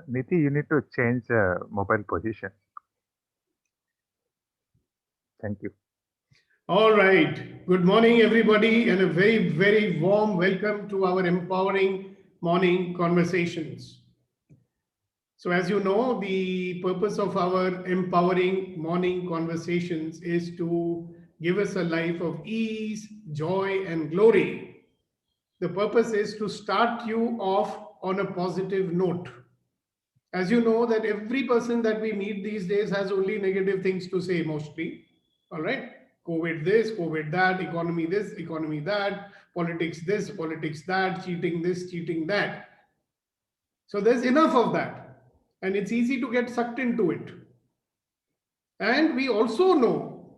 Niti, you need to change mobile position. Thank you. All right. Good morning, everybody, and a very, very warm welcome to our empowering morning conversations. So, as you know, the purpose of our empowering morning conversations is to give us a life of ease, joy, and glory. The purpose is to start you off on a positive note. As you know, that every person that we meet these days has only negative things to say mostly. All right, COVID this, COVID that, economy this, economy that, politics this, politics that, cheating this, cheating that. So there's enough of that, and it's easy to get sucked into it. And we also know,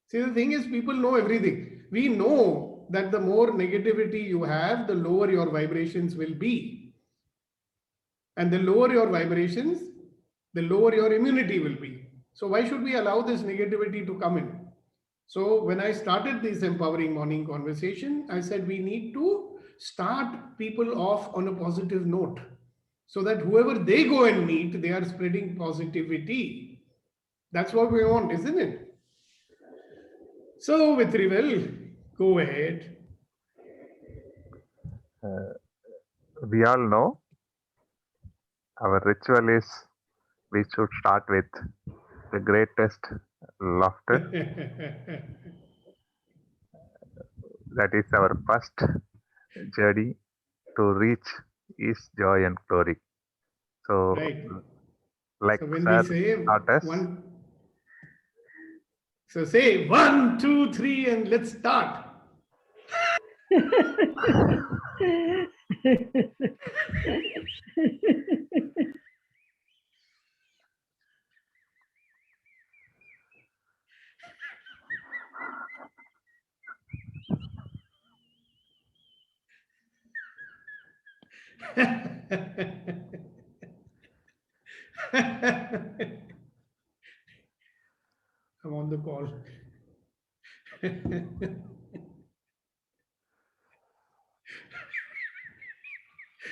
see, the thing is, people know everything. We know that the more negativity you have, the lower your vibrations will be. And the lower your vibrations, the lower your immunity will be. So, why should we allow this negativity to come in? So, when I started this empowering morning conversation, I said we need to start people off on a positive note so that whoever they go and meet, they are spreading positivity. That's what we want, isn't it? So, with Rivel, go ahead. Uh, we all know our ritual is we should start with the greatest laughter. That is our first journey to reach is joy and glory. So, Right. like So when we Sir say taught us, one, so say 1, 2, 3, and let's start. I'm on the call.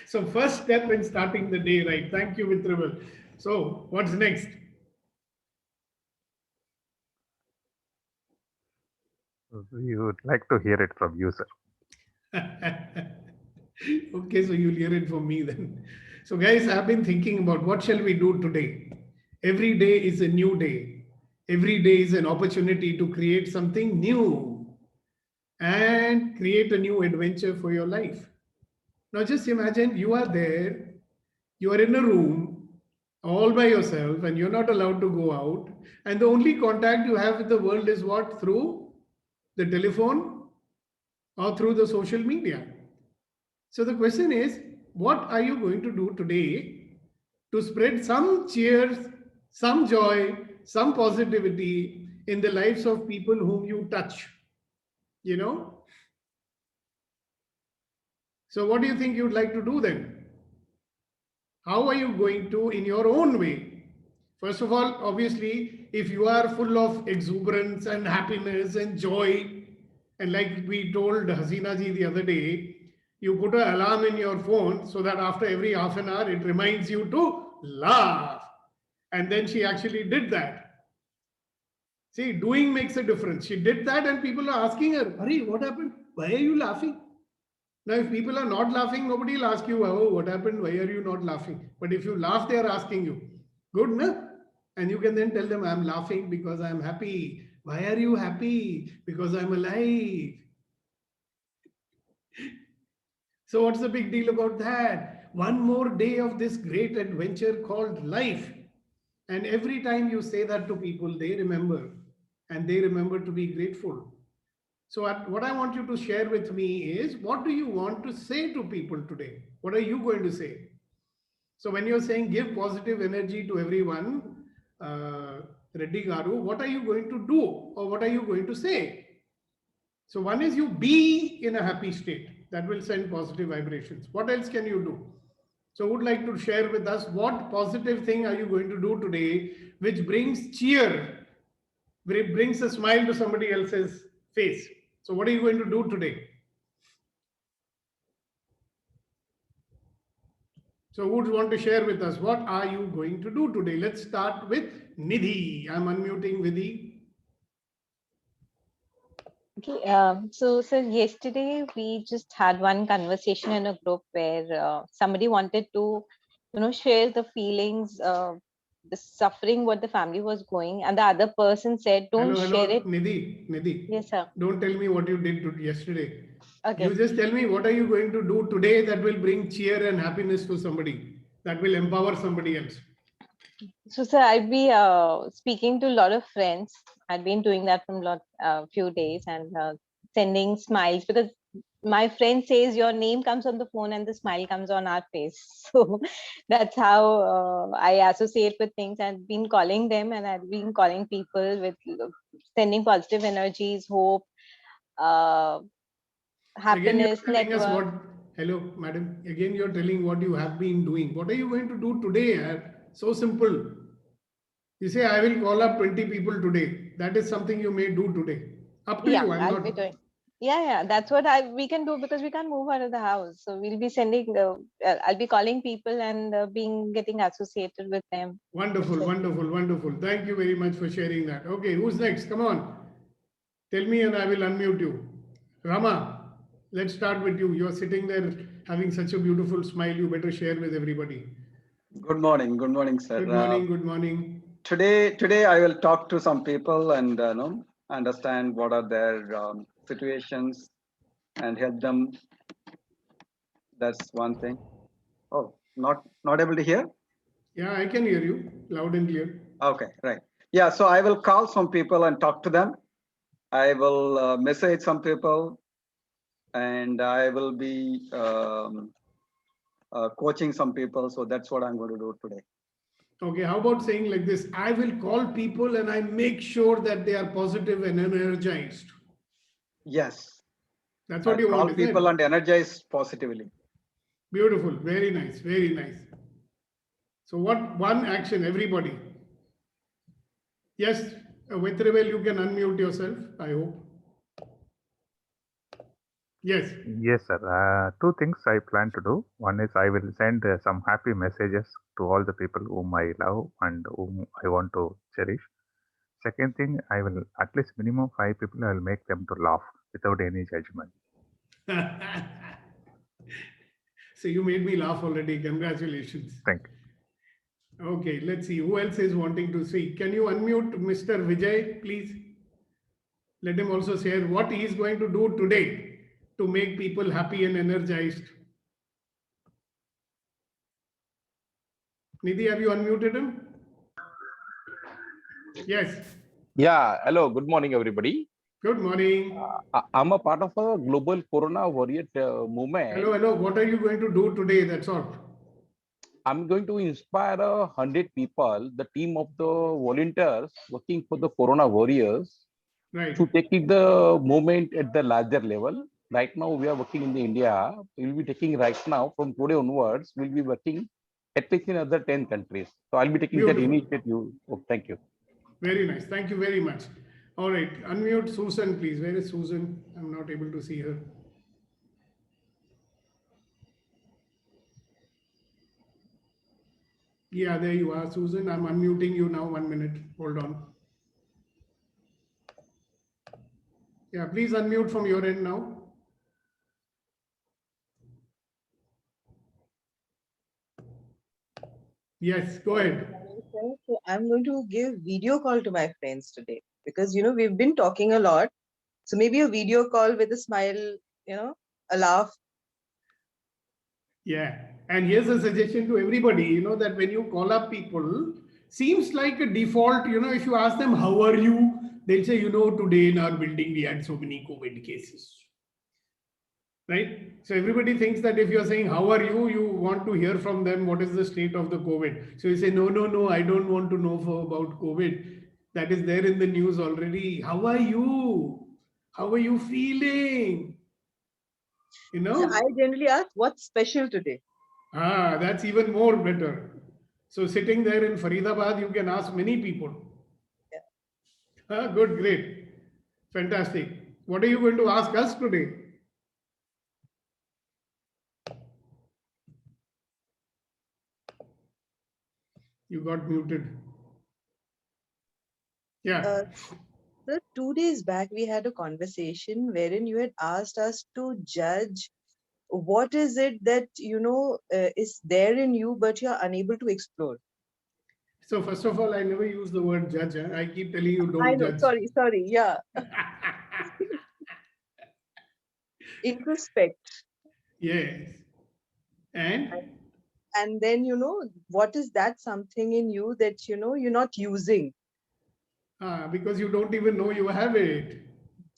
So first step in starting the day, right? Thank you, Vitraval. So what's next? we would like to hear it from you, sir. Okay, so you'll hear it from me then. So guys, I've been thinking about what shall we do today? Every day is a new day. Every day is an opportunity to create something new and create a new adventure for your life. Now just imagine you are there, you are in a room all by yourself and you're not allowed to go out, and the only contact you have with the world is what? Through the telephone or through the social media. So the question is, what are you going to do today to spread some cheers, some joy, some positivity in the lives of people whom you touch? You know? So what do you think you'd like to do then? How are you going to, in your own way? First of all, obviously, if you are full of exuberance and happiness and joy, and like we told Hasina ji the other day, you put an alarm in your phone so that after every half an hour it reminds you to laugh. And then she actually did that. See, doing makes a difference. She did that, and people are asking her, Hari, what happened? Why are you laughing? Now, if people are not laughing, nobody will ask you, oh, what happened? Why are you not laughing? But if you laugh, they are asking you. Good, no? And you can then tell them, I'm laughing because I'm happy. Why are you happy? Because I'm alive. So, what's the big deal about that? One more day of this great adventure called life. And every time you say that to people, they remember and they remember to be grateful. So, what I want you to share with me is, what do you want to say to people today? What are you going to say? So, when you're saying give positive energy to everyone, Reddy Garu, what are you going to do or what are you going to say? So, one is you be in a happy state that will send positive vibrations. What else can you do? So, would like to share with us what positive thing are you going to do today which brings cheer, which brings a smile to somebody else's face. So, what are you going to do today? So who would want to share with us? What are you going to do today? Let's start with Nidhi. I'm unmuting Nidhi. Okay, so sir, yesterday we just had one conversation in a group where somebody wanted to, share the feelings, the suffering what the family was going, and the other person said, "Don't share Hello, it." Nidhi. Yes, sir. Don't tell me what you did yesterday. You Okay. just tell me what are you going to do today that will bring cheer and happiness to somebody, that will empower somebody else. So, sir, I'll be speaking to a lot of friends. I've been doing that from few days and sending smiles because my friend says your name comes on the phone and the smile comes on our face. So that's how I associate with things. I've been calling them and I've been calling people with sending positive energies, hope, uh, Again, you're happiness, telling us network. what, hello, madam. Again, you're telling what you have been doing. What are you going to do today? So simple. You say, I will call up 20 people today. That is something you may do today. Up to Yeah, you. I'm I'll not. be doing. Yeah, that's what we can do because we can't move out of the house. So we'll be sending. I'll be calling people and being getting associated with them. That's Wonderful, it. wonderful, wonderful. Thank you very much for sharing that. Okay, who's next? Come on. Tell me and I will unmute you. Rama, let's start with you. You're sitting there having such a beautiful smile. You better share with everybody. Good morning, sir. Good morning, good morning. Today I will talk to some people and understand what are their situations and help them. That's one thing. Oh, not able to hear. Yeah, I can hear you loud and clear. Okay, right. Yeah, so I will call some people and talk to them. I will message some people, and I will be coaching some people. So that's what I'm going to do today. Okay, how about saying like this? I will call people and I make sure that they are positive and energized. Yes, That's I what you call want, isn't people it? and energize positively. Beautiful, very nice, very nice. So, what one action, everybody? Yes, Vitrivel, you can unmute yourself, I hope. Yes. Yes, sir. Two things I plan to do. One is I will send some happy messages to all the people whom I love and whom I want to cherish. Second thing, I will at least minimum 5 people. I will make them to laugh without any judgment. So you made me laugh already. Congratulations. Thank you. Okay, let's see. Who else is wanting to speak? Can you unmute Mr. Vijay, please? Let him also share what he is going to do today to make people happy and energized. Nidhi, have you unmuted him? Yes. Yeah, hello, good morning, everybody. Good morning. I'm a part of a global Corona warrior movement. Hello. What are you going to do today? That's all. I'm going to inspire 100 people, the team of the volunteers working for the Corona warriors, Right. to take the movement at the larger level. Right now, we are working in the India. We'll be taking right now from today onwards. We'll be working at least in other 10 countries. So I'll be taking that Beautiful. initiative. Oh, thank you. Very nice. Thank you very much. All right. Unmute Susan, please. Where is Susan? I'm not able to see her. Yeah, there you are, Susan. I'm unmuting you now. 1 minute. Hold on. Yeah, please unmute from your end now. Yes, go ahead. So I'm going to give video call to my friends today because we've been talking a lot. So maybe a video call with a smile, a laugh. Yeah. And here's a suggestion to everybody, that when you call up people, seems like a default, if you ask them, how are you? They'll say, today in our building, we had so many COVID cases. Right? So everybody thinks that if you're saying, how are you? You want to hear from them, what is the state of the COVID? So you say, no, I don't want to know about COVID. That is there in the news already. How are you? How are you feeling? So I generally ask, what's special today? That's even more better. So sitting there in Faridabad, you can ask many people. Yeah. Good, great. Fantastic. What are you going to ask us today? You got muted. Yeah. Sir, 2 days back we had a conversation wherein you had asked us to judge what is it that is there in you but you're unable to explore. So first of all, I never use the word judge. I keep telling you I don't know. judge. Sorry. Yeah. Introspect. Yes. And then, what is that something in you that, you're not using? Because you don't even know you have it.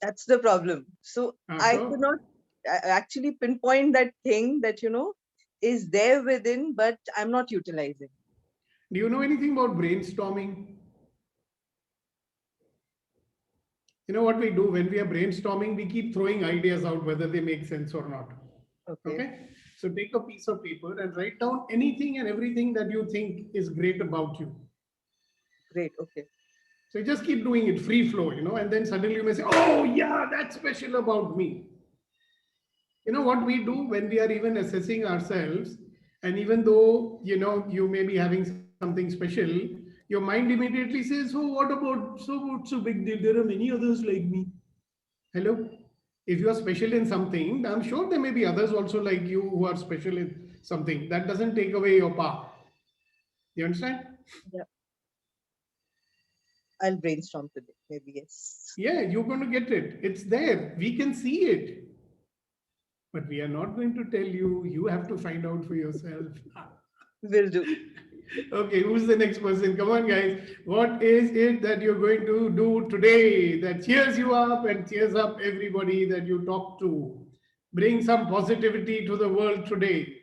That's the problem. So I could not actually pinpoint that thing that, is there within, but I'm not utilizing. Do you know anything about brainstorming? You know what we do when we are brainstorming? We keep throwing ideas out whether they make sense or not. Okay. So take a piece of paper and write down anything and everything that you think is great about you. Great. Okay. So you just keep doing it free flow, and then suddenly you may say, oh yeah, that's special about me. You know what we do when we are even assessing ourselves, and even though, you may be having something special, your mind immediately says, oh, what's so big deal? There are many others like me. Hello? If you are special in something, I'm sure there may be others also like you who are special in something. That doesn't take away your power. You understand? Yeah. I'll brainstorm today. Maybe yes. Yeah, you're going to get it. It's there. We can see it. But we are not going to tell you. You have to find out for yourself. Will do. Okay, who's the next person? Come on, guys. What is it that you're going to do today that cheers you up and cheers up everybody that you talk to? Bring some positivity to the world today.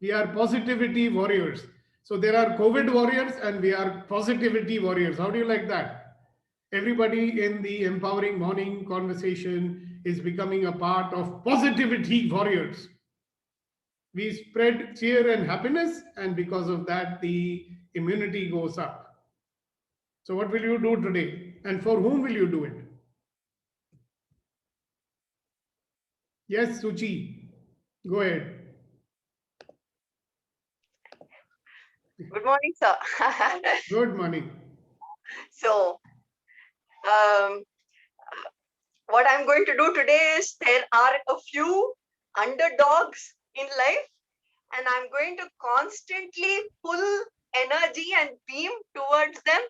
We are positivity warriors. So there are COVID warriors and we are positivity warriors. How do you like that? Everybody in the Empowering Morning conversation is becoming a part of positivity warriors. We spread cheer and happiness, and because of that, the immunity goes up. So what will you do today? And for whom will you do it? Yes, Suchi, go ahead. Good morning, sir. Good morning. So, what I'm going to do today is there are a few underdogs in life, and I'm going to constantly pull energy and beam towards them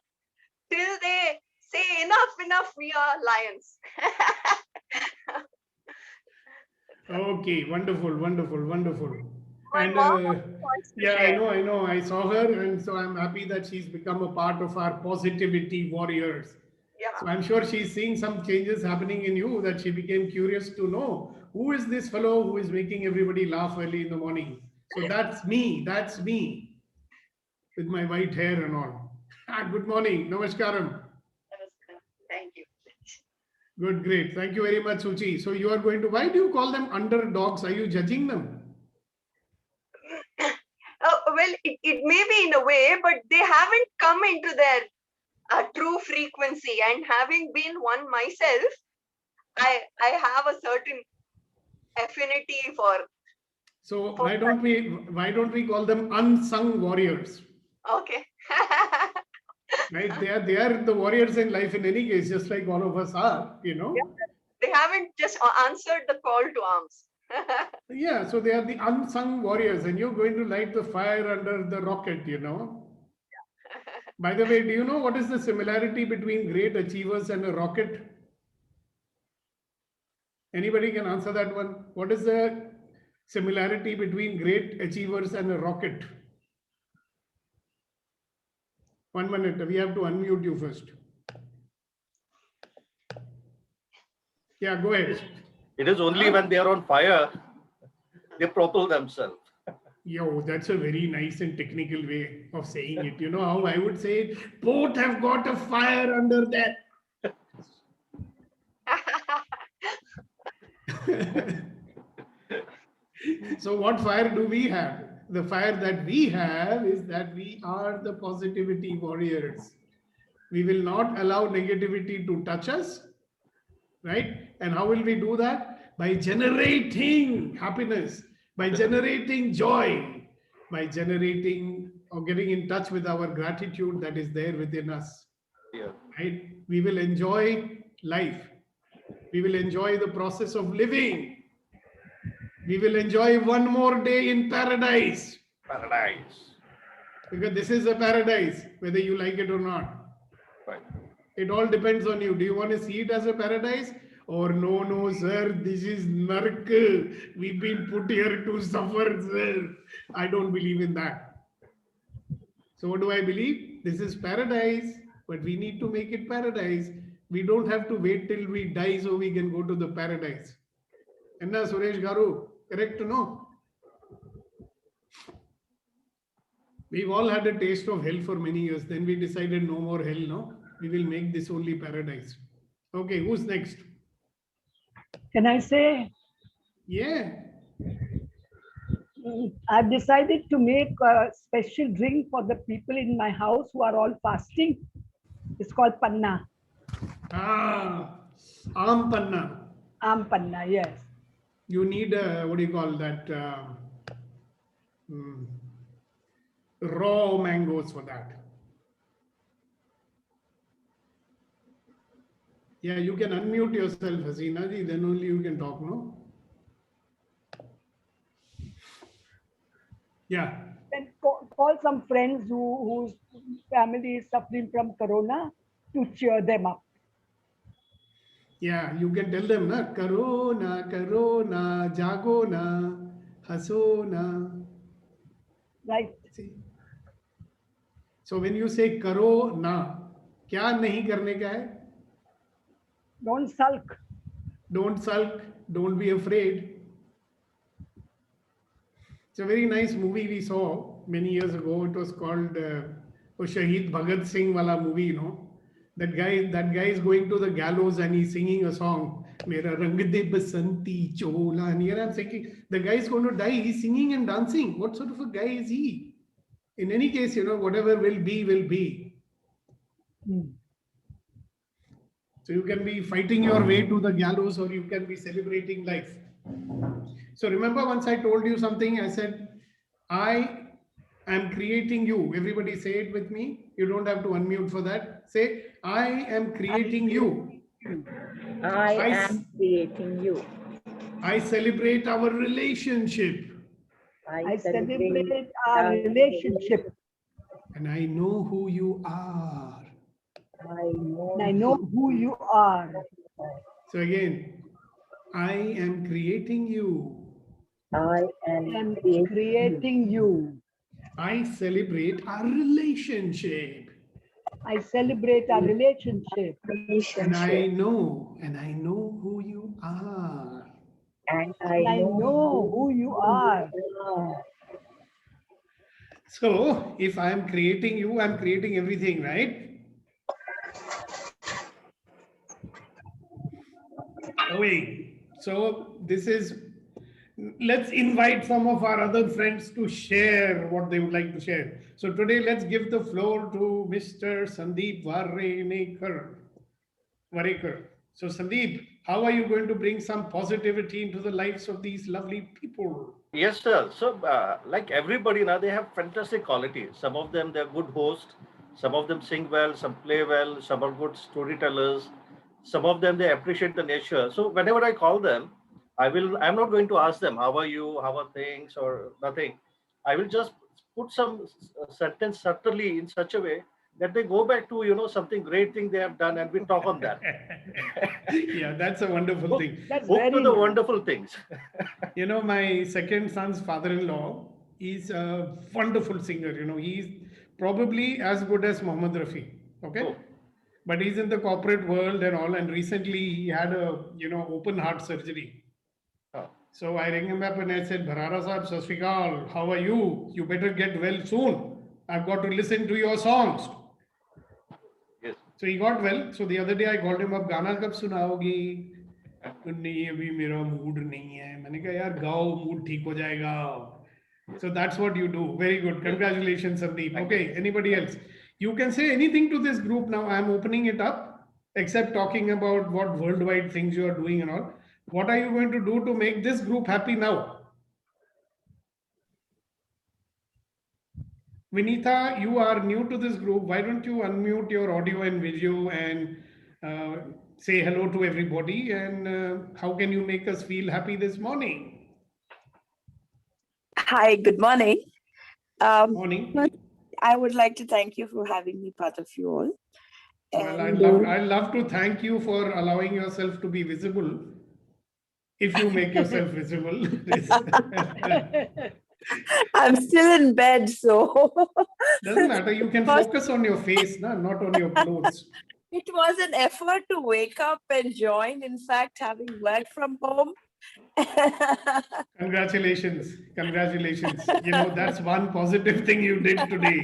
till they say enough, we are lions. Okay, wonderful. My And mom wants to yeah, I share. know. I saw her, and so I'm happy that she's become a part of our positivity warriors. Yeah. So I'm sure she's seeing some changes happening in you, that she became curious to know who is this fellow who is making everybody laugh early in the morning. So that's me with my white hair and all. Good morning, namaskaram. Thank you. Good, great. Thank you very much, Suchi. So you are going to, why do you call them underdogs? Are you judging them? Well, it may be in a way, but they haven't come into their true frequency. And having been one myself, I have a certain affinity for. So why don't we call them unsung warriors? Okay. Right? They are the warriors in life in any case, just like all of us are, Yeah, they haven't just answered the call to arms. Yeah, so they are the unsung warriors, and you're going to light the fire under the rocket, By the way, do you know what is the similarity between great achievers and a rocket? Anybody can answer that one? What is the similarity between great achievers and a rocket? 1 minute, we have to unmute you first. Yeah, go ahead. It is only when they are on fire, they propel themselves. Yo, that's a very nice and technical way of saying it. You know how I would say it? Both have got a fire under that. So what fire do we have? The fire that we have is that we are the positivity warriors. We will not allow negativity to touch us, right? And how will we do that? By generating happiness, by generating joy, by generating or getting in touch with our gratitude that is there within us. Yeah. Right? We will enjoy life. We will enjoy the process of living. We will enjoy one more day in paradise. Paradise. Because this is a paradise, whether you like it or not. Right. It all depends on you. Do you want to see it as a paradise? Or no, sir, this is nark. We've been put here to suffer, sir. I don't believe in that. So what do I believe? This is paradise, but we need to make it paradise. We don't have to wait till we die so we can go to the paradise. And now, Suresh Garu, correct, no? We've all had a taste of hell for many years. Then we decided no more hell, no? We will make this only paradise. Okay, who's next? Can I say? Yeah. I've decided to make a special drink for the people in my house who are all fasting. It's called panna. Ah, Aam Panna. Aam panna, yes. You need what do you call that? Raw mangoes for that. Yeah, you can unmute yourself, Hasina ji, then only you can talk, no? Yeah. Then call some friends whose family is suffering from corona to cheer them up. Yeah, you can tell them, na, Corona, Corona, jago na, haso na. Right. See? So when you say karo na, kya nahi karne ka hai? Don't sulk. Don't sulk, don't be afraid. It's a very nice movie we saw many years ago. It was called Shahid Bhagat Singh wala movie, you know. That guy is going to the gallows and he's singing a song. Mera rang de basanti chola. And here I'm thinking, the guy is going to die. He's singing and dancing. What sort of a guy is he? In any case, you know, whatever will be, will be. So you can be fighting your way to the gallows or you can be celebrating life. So remember once I told you something, I said, I am creating you. Everybody say it with me. You don't have to unmute for that. Say, I am creating you. I am creating you. I celebrate our relationship. I celebrate our relationship. And I know who you are. I know who you are. So again, I am creating you. I am creating you. I celebrate our relationship. I celebrate our relationship. And I know who you are. And I know who you are. So if I am creating you, I'm creating everything, right? Okay. So this is, let's invite some of our other friends to share what they would like to share. So today, let's give the floor to Mr. Sandeep Varekar. So Sandeep, how are you going to bring some positivity into the lives of these lovely people? Yes, sir. So, like everybody now, they have fantastic qualities. Some of them, they're good hosts. Some of them sing well, some play well, some are good storytellers. Some of them, they appreciate the nature. So whenever I call them, I'm not going to ask them, how are you, how are things, or nothing. I will just put some sentence subtly in such a way that they go back to, you know, something great thing they have done and we talk on that. Yeah, that's a wonderful thing. That's Hook very to the nice. wonderful things. You know, my second son's father-in-law is a wonderful singer. You know, he's probably as good as Mohammed Rafi. Okay. Oh. But he's in the corporate world and all. And recently he had a, you know, open heart surgery. Oh. So I rang him up and I said, Bharara Sahib, Sat Sri Akal, how are you? You better get well soon. I've got to listen to your songs. Yes. So he got well. So the other day I called him up, Gana kab sunaogi? नहीं अभी मेरा mood नहीं है. मैंने कहा यार गाओ, mood ठीक हो जाएगा. So that's what you do. Very good. Congratulations, Sandeep. Okay, anybody else? You can say anything to this group now. I'm opening it up, except talking about what worldwide things you are doing and all. What are you going to do to make this group happy now? Vinitha, you are new to this group. Why don't you unmute your audio and video and say hello to everybody? And how can you make us feel happy this morning? Hi, good morning. Morning. First, I would like to thank you for having me part of you all. Well, And, I'd love to thank you for allowing yourself to be visible. If you make yourself visible. I'm still in bed, so. Doesn't matter. You can focus on your face, not on your clothes. It was an effort to wake up and join. In fact, having worked from home. Congratulations. Congratulations. You know, that's one positive thing you did today.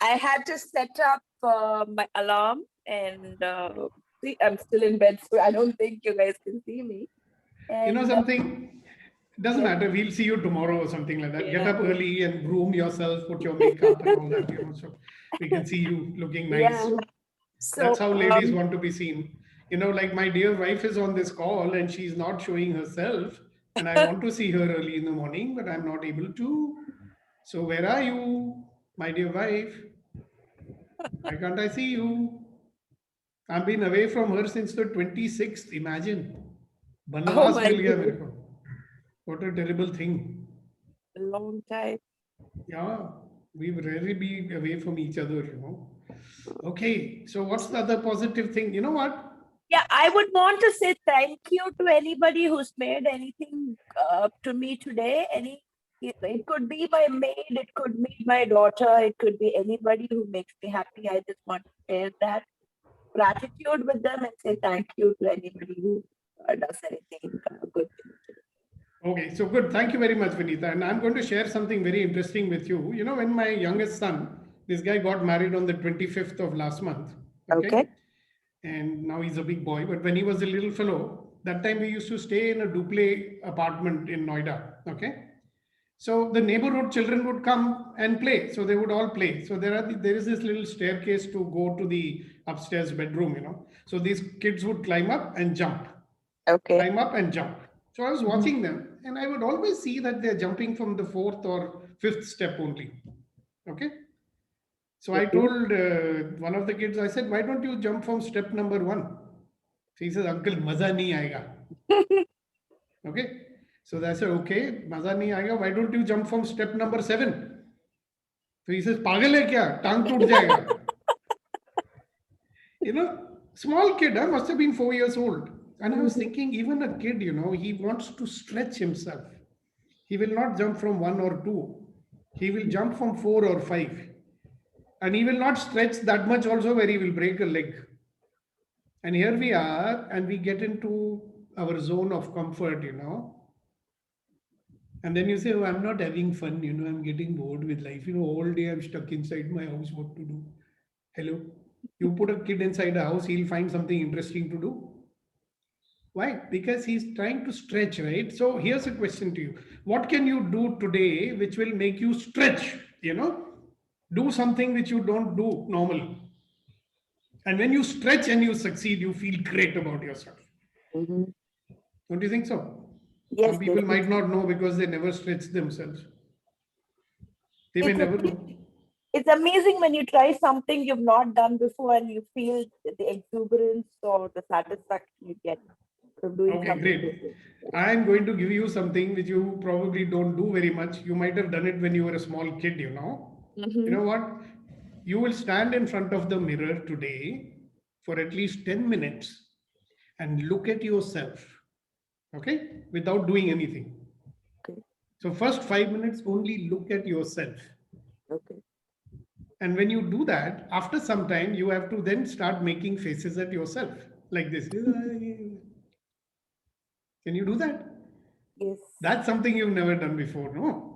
I had to set up my alarm and see, I'm still in bed, so I don't think you guys can see me. And, you know something? Doesn't matter. We'll see you tomorrow or something like that. Yeah. Get up early and groom yourself, put your makeup and all that, you know, so we can see you looking nice. Yeah. So, that's how ladies want to be seen. You know, like my dear wife is on this call and she's not showing herself. And I want to see her early in the morning, but I'm not able to. So where are you, my dear wife? Why can't I see you? I've been away from her since the 26th. Imagine. Banavas my mil gaya goodness. mere ko. What a terrible thing. A long time. Yeah, we rarely be away from each other, you know. Okay, so what's the other positive thing? You know what? Yeah, I would want to say thank you to anybody who's made anything to me today. It could be my maid, it could be my daughter, it could be anybody who makes me happy. I just want to share that gratitude with them and say thank you to anybody who does anything good. Okay, so good. Thank you very much, Vinitha. And I'm going to share something very interesting with you. You know, when my youngest son, this guy got married on the 25th of last month. Okay. And now he's a big boy. But when he was a little fellow, that time we used to stay in a duplex apartment in Noida. Okay. So the neighborhood children would come and play. So they would all play. So there is this little staircase to go to the upstairs bedroom, you know. So these kids would climb up and jump. Okay. Climb up and jump. So I was watching them and I would always see that they're jumping from the 4th or 5th step only. Okay. So I told one of the kids, I said, why don't you jump from step number 1? So he says, Uncle, maza nahi aayega. Okay. So I said, okay, maza nahi aayega. Why don't you jump from step number 7? So he says, pagal hai kya? Tang toot jayega. You know, small kid, must have been 4 years old. And I was thinking, even a kid, you know, he wants to stretch himself. He will not jump from 1 or 2. He will jump from 4 or 5. And he will not stretch that much also where he will break a leg. And here we are, and we get into our zone of comfort, you know. And then you say, oh, I'm not having fun, you know, I'm getting bored with life. You know, all day I'm stuck inside my house, what to do? Hello? You put a kid inside a house, he'll find something interesting to do. Why? Because he's trying to stretch, right? So here's a question to you. What can you do today which will make you stretch, you know? Do something which you don't do normal. And when you stretch and you succeed, you feel great about yourself. Don't you think so? Yes. Some people might not know because they never stretch themselves. They may never know. It's amazing when you try something you've not done before and you feel the exuberance or the satisfaction you get from doing Okay, something. great. I'm going to give you something which you probably don't do very much. You might have done it when you were a small kid, you know. You know what? You will stand in front of the mirror today for at least 10 minutes and look at yourself, okay, without doing anything. Okay. So first 5 minutes, only look at yourself. Okay. And when you do that, after some time, you have to then start making faces at yourself like this. Can you do that? Yes. That's something you've never done before, no?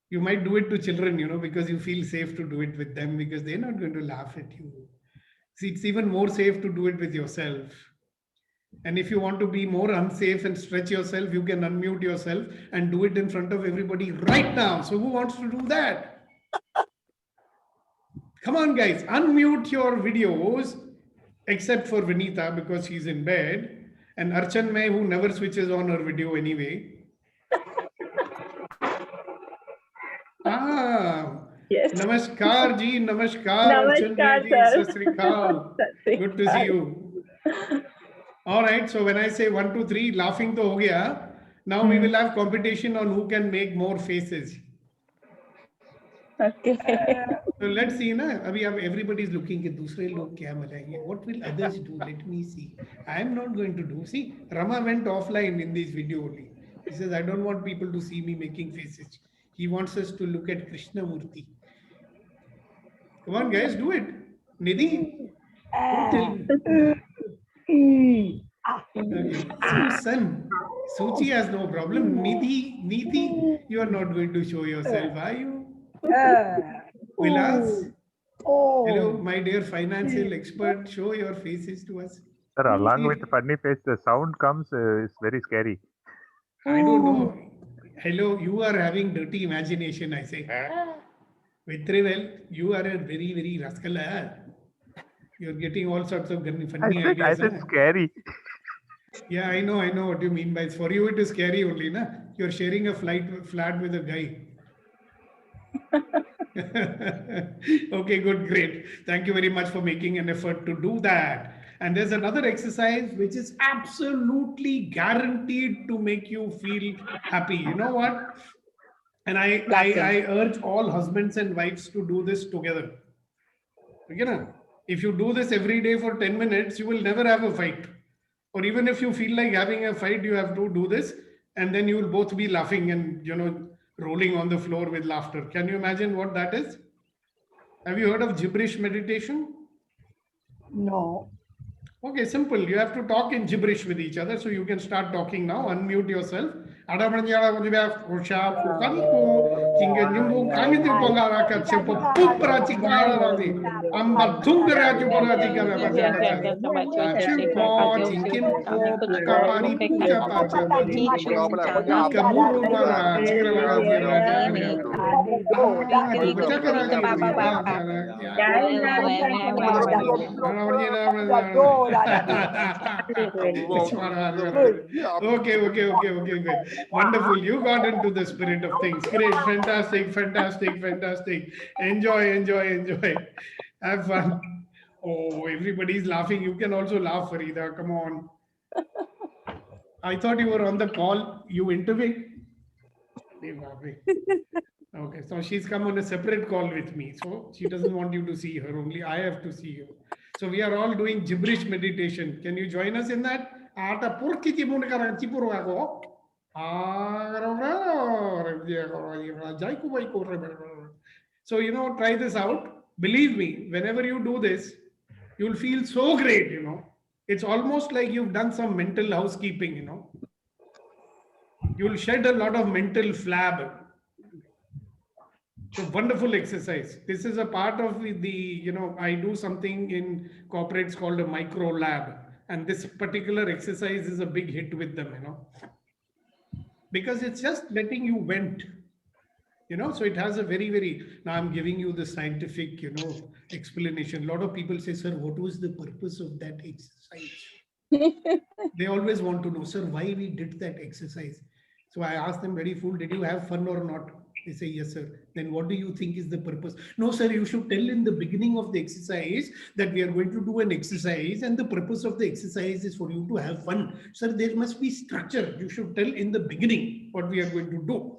You might do it to children, you know, because you feel safe to do it with them because they're not going to laugh at you. See, it's even more safe to do it with yourself. And if you want to be more unsafe and stretch yourself, you can unmute yourself and do it in front of everybody right now. So who wants to do that? Come on, guys, unmute your videos, except for Vinitha because she's in bed, and Archan May, who never switches on her video anyway. Yes. Namaskar ji, namaskar. Namaskar, Chandra ji, sir. Sat Sri Akal. Good to see you. All right. So when I say 1, 2, 3, laughing to ho gaya. Now we will have competition on who can make more faces. Okay. So let's see, na. Abhi everybody is looking at dusre log kya malaye. What will others do? Let me see. I am not going to do. See, Rama went offline in this video only. He says, I don't want people to see me making faces. He wants us to look at Krishnamurti. Come on, guys, do it. Nidhi, don't tell me. Okay. Susan, Suchi has no problem. Nidhi, you are not going to show yourself, are you? Vilas, hello, my dear financial expert. Show your faces to us. Sir, along with the funny face, the sound comes, is very scary. I don't know. Hello, you are having dirty imagination, I say. Vitrivel, you are a very, very rascal. You're getting all sorts of funny I ideas. said scary. Yeah, I know what you mean by. For you, it is scary only, na? You're sharing a flat with a guy. Okay, good, great. Thank you very much for making an effort to do that. And there's another exercise which is absolutely guaranteed to make you feel happy. You know what? And I urge all husbands and wives to do this together. Okay, na? If you do this every day for 10 minutes, you will never have a fight. Or even if you feel like having a fight, you have to do this, and then you will both be laughing and rolling on the floor with laughter. Can you imagine what that is? Have you heard of gibberish meditation? No. Okay, simple. You have to talk in gibberish with each other. So you can start talking now. Unmute yourself. Okay. Wonderful. You got into the spirit of things. Great. Fantastic. Enjoy. Have fun. Oh, everybody's laughing. You can also laugh, Farida. Come on. I thought you were on the call. You interviewing? Okay, so she's come on a separate call with me. So she doesn't want you to see her. Only I have to see you. So we are all doing gibberish meditation. Can you join us in that? So, try this out. Believe me, whenever you do this, you'll feel so great, It's almost like you've done some mental housekeeping, You'll shed a lot of mental flab. So wonderful exercise. This is a part of I do something in corporates called a micro lab. And this particular exercise is a big hit with them, Because it's just letting you vent. So it has a very, now I'm giving you the scientific, explanation. A lot of people say, sir, what was the purpose of that exercise? They always want to know, sir, why we did that exercise. So I asked them very full, did you have fun or not? They say, yes, sir. Then what do you think is the purpose? No, sir, you should tell in the beginning of the exercise that we are going to do an exercise and the purpose of the exercise is for you to have fun. Sir, there must be structure. You should tell in the beginning what we are going to do.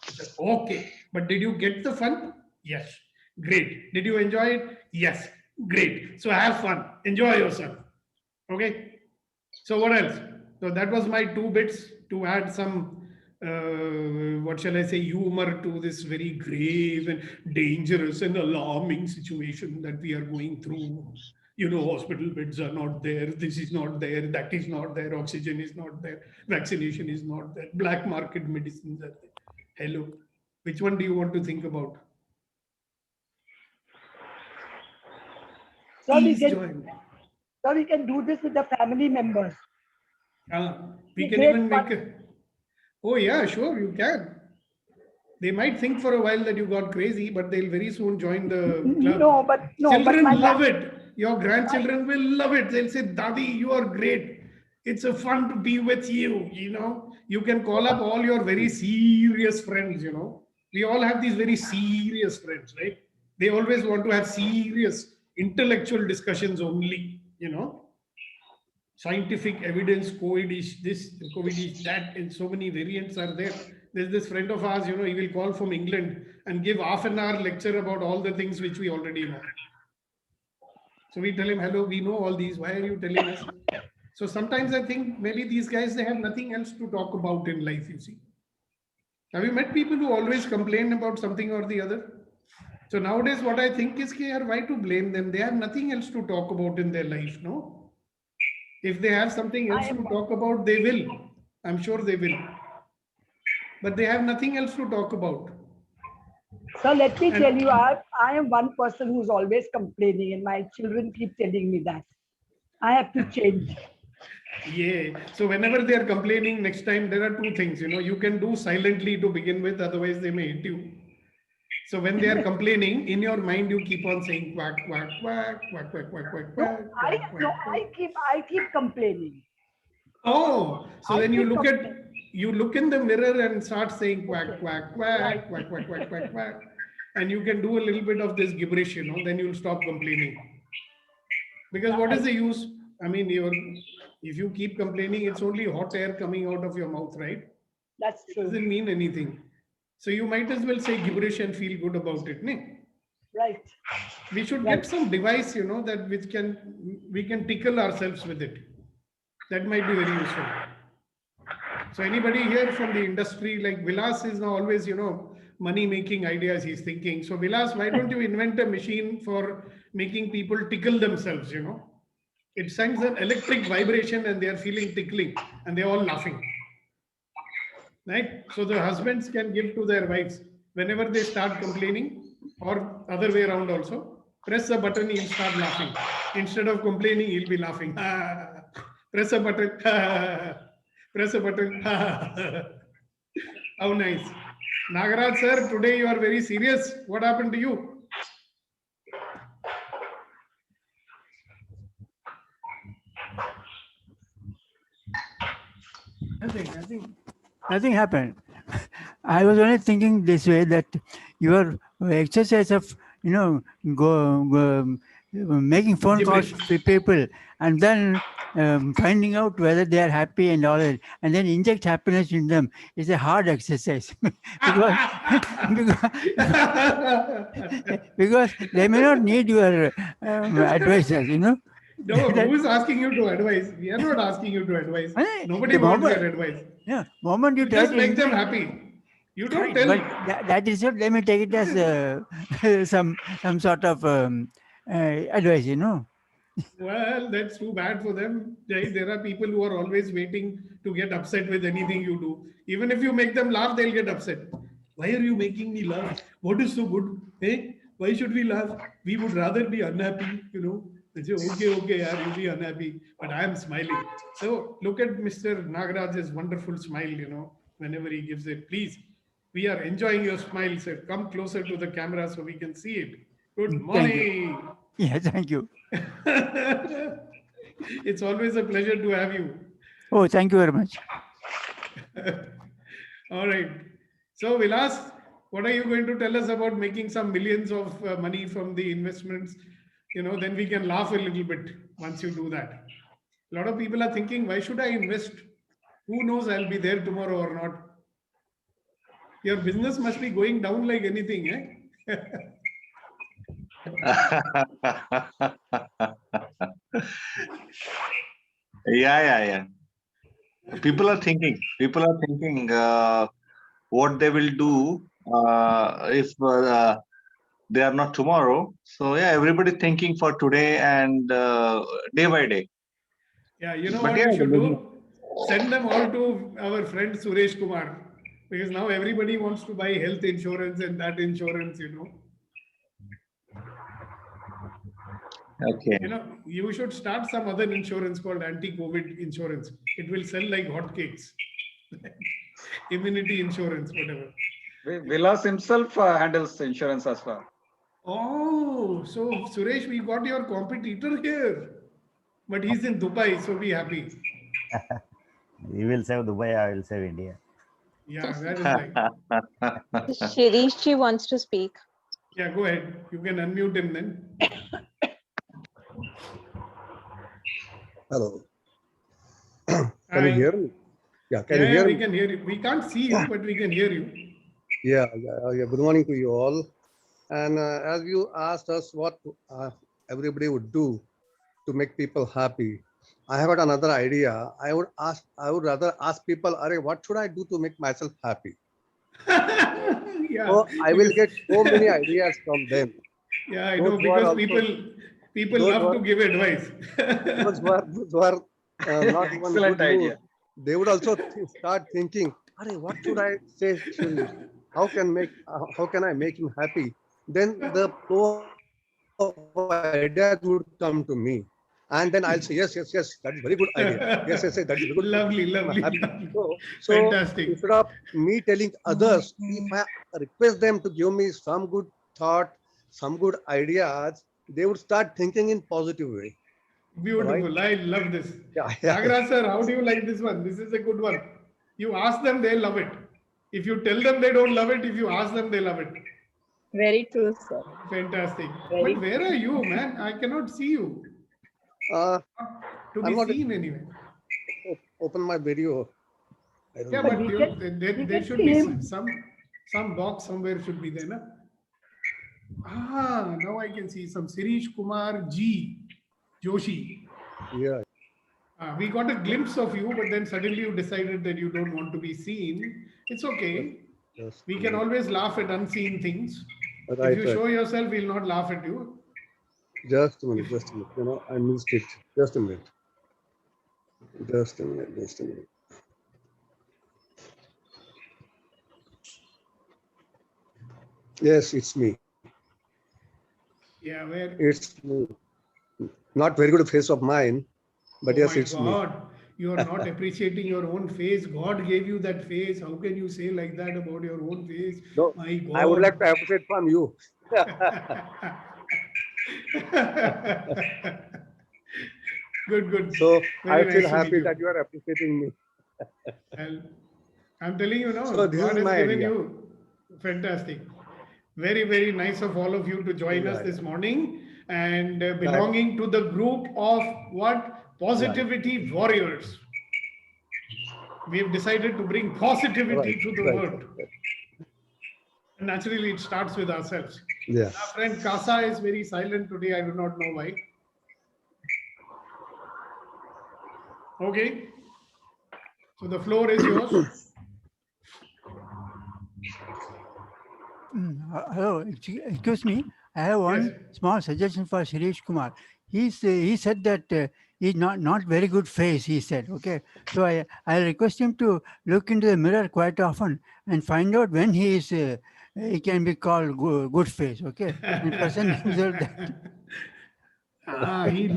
I said, okay. But did you get the fun? Yes. Great. Did you enjoy it? Yes. Great. So have fun. Enjoy yourself. Okay. So what else? So that was my 2 bits to add some what shall I say, humor to this very grave and dangerous and alarming situation that we are going through. Hospital beds are not there, this is not there, that is not there, oxygen is not there, vaccination is not there, black market medicines are there. Hello, which one do you want to think about? So we can do this with the family members. We can even make a... Oh yeah, sure, you can. They might think for a while that you got crazy, but they'll very soon join the club. Children love it. Your grandchildren will love it. They'll say, Daddy, you are great. It's a fun to be with you, You can call up all your very serious friends, You We all have these very serious friends, right? They always want to have serious intellectual discussions only, scientific evidence, COVID is this, COVID is that, and so many variants are there. There's this friend of ours, he will call from England and give half an hour lecture about all the things which we already know. So we tell him, hello, we know all these. Why are you telling us? So sometimes I think maybe these guys, they have nothing else to talk about in life, you see. Have you met people who always complain about something or the other? So nowadays, what I think is, why to blame them? They have nothing else to talk about in their life, no? If they have something else to talk about, they will. I'm sure they will. But they have nothing else to talk about. So let me tell you, I am one person who's always complaining, and my children keep telling me that. I have to change. Yeah. So whenever they are complaining, next time there are two things, you can do silently to begin with, otherwise they may hit you. So when they are complaining, in your mind, you keep on saying quack, quack, quack, quack, quack, quack, quack, quack. I keep complaining. Oh, so then you look in the mirror and start saying quack, quack, quack, quack, quack, quack, quack, quack. And you can do a little bit of this gibberish, then you'll stop complaining. Because what is the use? I mean, if you keep complaining, it's only hot air coming out of your mouth, right? That's true. It doesn't mean anything. So you might as well say gibberish and feel good about it, ne? Right. We should get some device, that we can tickle ourselves with it. That might be very useful. So anybody here from the industry, like Vilas is now always, money making ideas he's thinking. So Vilas, why don't you invent a machine for making people tickle themselves, It sends an electric vibration and they are feeling tickling and they're all laughing. Right? So the husbands can give to their wives whenever they start complaining, or other way around also, press a button, he'll start laughing. Instead of complaining, he'll be laughing. Press a button. Press a button. How nice. Nagaraj sir, today you are very serious. What happened to you? Nothing happened. I was only thinking this way, that your exercise of, making phone calls to people and then finding out whether they are happy and all that, and then inject happiness in them is a hard exercise. because they may not need your advices, No, who is asking you to advise? We are not asking you to advise. Nobody wants your advice. Yeah, moment you just make them happy. You don't tell. But that is what they may take it as some sort of advice, Well, that's too bad for them. There are people who are always waiting to get upset with anything you do. Even if you make them laugh, they'll get upset. Why are you making me laugh? What is so good? Hey, why should we laugh? We would rather be unhappy, They say, okay, you'll be unhappy, but I am smiling. So look at Mr. Nagaraj's wonderful smile, whenever he gives it. Please, we are enjoying your smile, sir. Come closer to the camera so we can see it. Good morning. Yeah, thank you. It's always a pleasure to have you. Oh, thank you very much. All right. So Vilas, what are you going to tell us about making some millions of money from the investments? Then we can laugh a little bit once you do that. A lot of people are thinking, why should I invest? Who knows, I'll be there tomorrow or not. Your business must be going down like anything, eh? Yeah. People are thinking what they will do if they are not tomorrow. So yeah, everybody thinking for today and day by day. Yeah, what you should do? Send them all to our friend Suresh Kumar, because now everybody wants to buy health insurance and that insurance, Okay. You should start some other insurance called anti-COVID insurance. It will sell like hotcakes. Immunity insurance, whatever. Vilas himself handles insurance as well. Oh, so Suresh, we got your competitor here. But he's in Dubai, so be happy. You will save Dubai, I will save India. Yeah, that is right. Shirish ji wants to speak. Yeah, go ahead. You can unmute him then. Hello. Can Hi. you hear me? Yeah, can you Yeah, hear we me? can hear you. We can't see you, but we can hear you. Yeah. Good morning to you all. And as you asked us what everybody would do to make people happy, I have got another idea. I would rather ask people, "Arey, what should I do to make myself happy?" Yeah, So I will because get so many ideas from them. yeah, I Those know, who are because also people those love who to are give advice. those who are not even Excellent good mood, idea. they would also start thinking, "Arey, what should I say, Shirish? How can I make him happy?" Then the flow of ideas would come to me, and then I'll say, "Yes, that is very good idea. Yes, that is very good. Lovely, I'm lovely, happy." lovely. So Fantastic. instead of me telling others, if I request them to give me some good thought, some good ideas, they would start thinking in positive way. Right? Beautiful. I love this. Yeah. Nagaraj sir, how do you like this one? This is a good one. You ask them, they love it. If you tell them they don't love it, if you ask them, they love it. Very true, sir. Fantastic. Very But where are you, man? I cannot see you. Uh, To I'm be not seen anyway. open my video. I don't Yeah, know. but we there can should see be him. some box somewhere should be there, na? Ah, now I can see some Sirish Kumar G. Joshi. Yeah. We got a glimpse of you, but then suddenly you decided that you don't want to be seen. It's okay. Just We can always laugh at unseen things. If right, you right. show yourself, we'll not laugh at you. Just a minute. You know, I missed it. Just a minute. Just a minute. Yes, it's me. Yeah, where? It's me. Not very good face of mine, but Oh yes, my it's me. God. You are not appreciating your own face. God gave you that face. How can you say like that about your own face? No, My God. I would like to appreciate from you. Good. So Very I nice feel to meet happy you. that you are appreciating me. Well, I'm telling you now, So this God is has my given idea. you fantastic. Very, very nice of all of you to join us this morning and belonging to the group of what? Positivity warriors. We have decided to bring positivity to the world. And naturally, it starts with ourselves. Yes. Our friend Kasa is very silent today. I do not know why. Okay. So the floor is yours. Hello, excuse me. I have one small suggestion for Shirish Kumar. He said that he's not very good face, he said. Okay. So I request him to look into the mirror quite often and find out when he is he can be called good face. Okay. And present himself that. He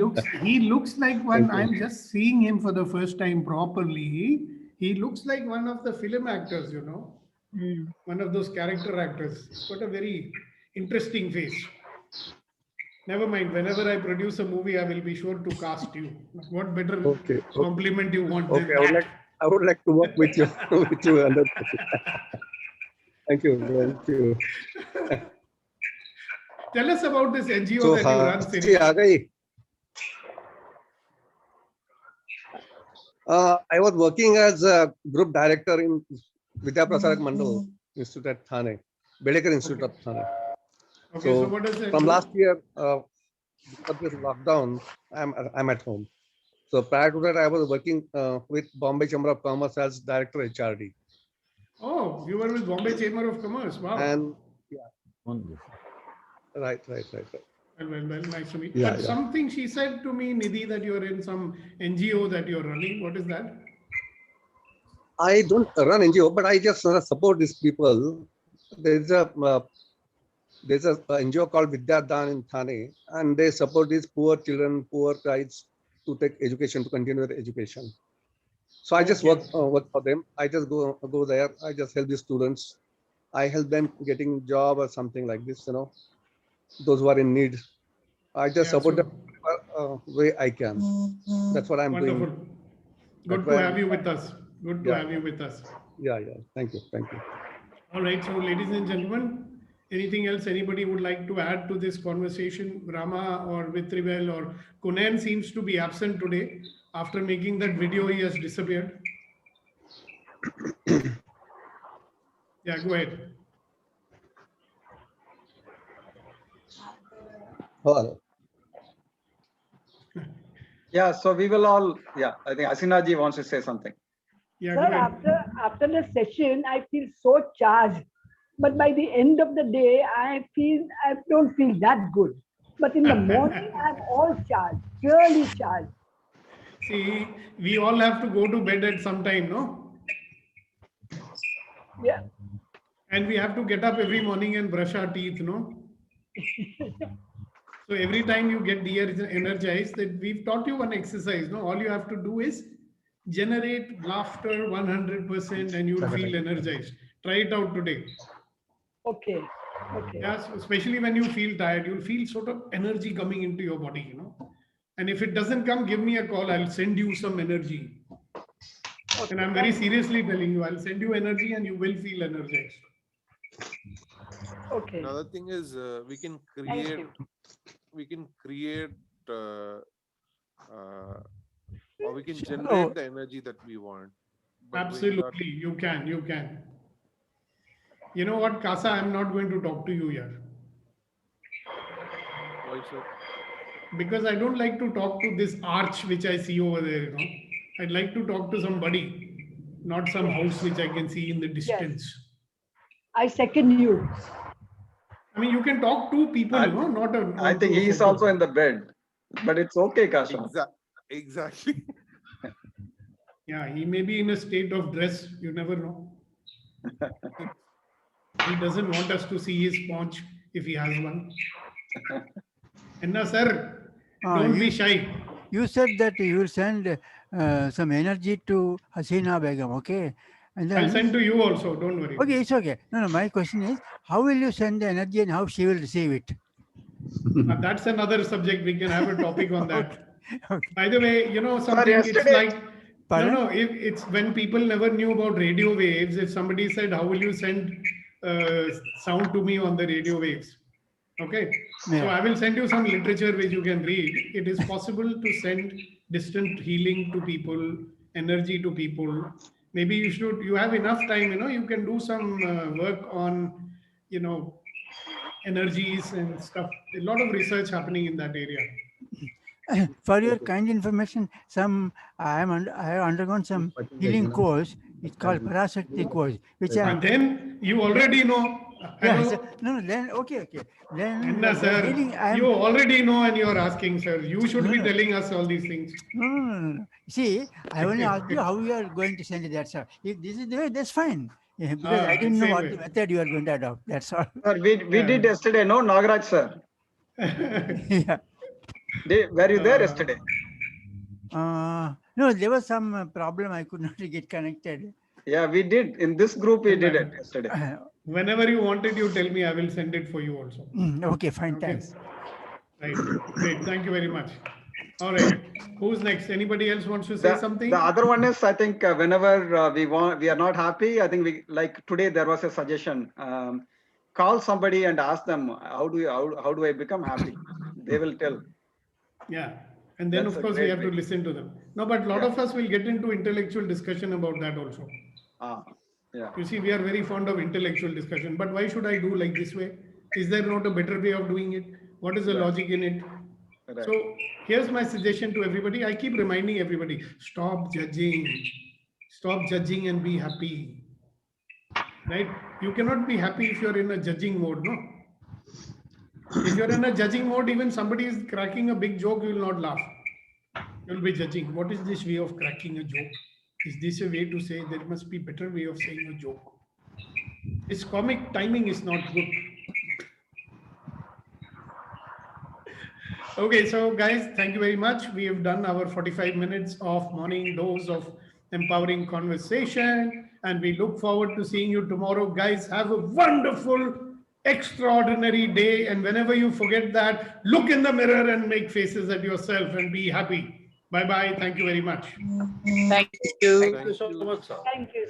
looks like one. I'm just seeing him for the first time properly. He looks like one of the film actors, you know, one of those character actors. He's got a very interesting face. Never mind. Whenever I produce a movie, I will be sure to cast you. What better compliment you want than that? I would like to work with you with you 100%. Thank you. Tell us about this NGO So that you run, Hasti aa gayi. I was working as a group director in Vidya Prasarak Mandal Institute at Thane, Bedekar Institute of Thane. Okay, so what does that from do? last year, because of this lockdown, I'm at home. So prior to that, I was working with Bombay Chamber of Commerce as director HRD. Oh, you were with Bombay Chamber of Commerce. Wow. And right. Well, nice to meet. Yeah, But yeah. something she said to me, Nidhi, that you're in some NGO that you're running. What is that? I don't run NGO, but I just support these people. There's a NGO called Vidya Dan in Thane, and they support these poor children, poor kids to take education, to continue their education. So I just work for them. I just go there. I just help the students. I help them getting job or something like this. You know, those who are in need. I just support them way I can. That's what I'm Wonderful. doing. Good to have you with us. Good to Yeah. have you with us. Yeah. Thank you. All right. So, ladies and gentlemen, anything else anybody would like to add to this conversation? Rama or Vitrivel or Kunan seems to be absent today. After making that video, he has disappeared. Yeah, go ahead. Hello. Yeah, so we will all, yeah, I think Asina ji wants to say something. Yeah, Sir, after the session, I feel so charged. But by the end of the day, I don't feel that good. But in the morning, I'm all charged, really charged. See, we all have to go to bed at some time, no? Yeah. And we have to get up every morning and brush our teeth, no? So every time you get de-energized, that we've taught you one exercise, no? All you have to do is generate laughter 100% and you'll feel energized. Try it out today. Okay. Yes, especially when you feel tired, you'll feel sort of energy coming into your body, you know. And if it doesn't come, give me a call. I'll send you some energy. Okay. And I'm very seriously telling you, I'll send you energy and you will feel energized. Okay. Another thing is we can create or we can generate the energy that we want. Absolutely, you can. You know what, Kasa, I'm not going to talk to you here. Why, sir? Because I don't like to talk to this arch which I see over there, you know. I'd like to talk to somebody, not some house which I can see in the distance. Yes. I second you. I mean, you can talk to people, you know, not a. I think he is also in the bed, but it's okay, Kasha. Exactly. Yeah, he may be in a state of dress. You never know. He doesn't want us to see his paunch if he has one. Enna sir, don't be shy. You said that you will send some energy to Hasina Begum, okay? And then, I'll send to you also, don't worry. Okay, it's okay. No, my question is, how will you send the energy and how she will receive it? That's another subject. We can have a topic on that. Okay. By the way, you know something, it's like, it's when people never knew about radio waves. If somebody said, how will you send sound to me on the radio waves? Okay. Yeah. So I will send you some literature which you can read. It is possible to send distant healing to people, energy to people. Maybe you have enough time, you know, you can do some work on, you know, energies and stuff. A lot of research happening in that area. For your kind information, I have undergone some healing course. It's called Parashakti course, which And then you already know. Yeah, no, then okay. Then sir, healing, you already know and you're asking, sir. You should be telling us all these things. No. See, I only asked you how you are going to send it. That's all. If this is the way, that's fine. Yeah, because I didn't know what the method you are going to adopt. That's all. Sir, we did yesterday, no, Nagaraj sir? Yeah. Were you there yesterday? No, there was some problem. I could not get connected. Yeah, we did. In this group, we did it yesterday. Whenever you want it, you tell me. I will send it for you also. Okay, fine. Thanks. Right. Great. Thank you very much. All right. Who's next? Anybody else wants to say something? The other one is, I think, whenever we are not happy, I think like today there was a suggestion. Call somebody and ask them, how do I become happy? They will tell. Yeah. And then, of course, we have to listen to them. No, but a lot of us will get into intellectual discussion about that also. Yeah. You see, we are very fond of intellectual discussion. But why should I do like this way? Is there not a better way of doing it? What is the logic in it? Right. So here's my suggestion to everybody. I keep reminding everybody, stop judging. Stop judging and be happy. Right? You cannot be happy if you're in a judging mode, no? If you're in a judging mode, even somebody is cracking a big joke, you will not laugh. You'll be judging. What is this way of cracking a joke? Is this a way to say there must be a better way of saying a joke? This comic timing is not good. Okay, so guys, thank you very much. We have done our 45 minutes of morning dose of empowering conversation, and we look forward to seeing you tomorrow. Guys, have a wonderful, extraordinary day. And whenever you forget that, look in the mirror and make faces at yourself and be happy. Bye-bye. Thank you very much. Thank you. Thank you so much, sir. Thank you.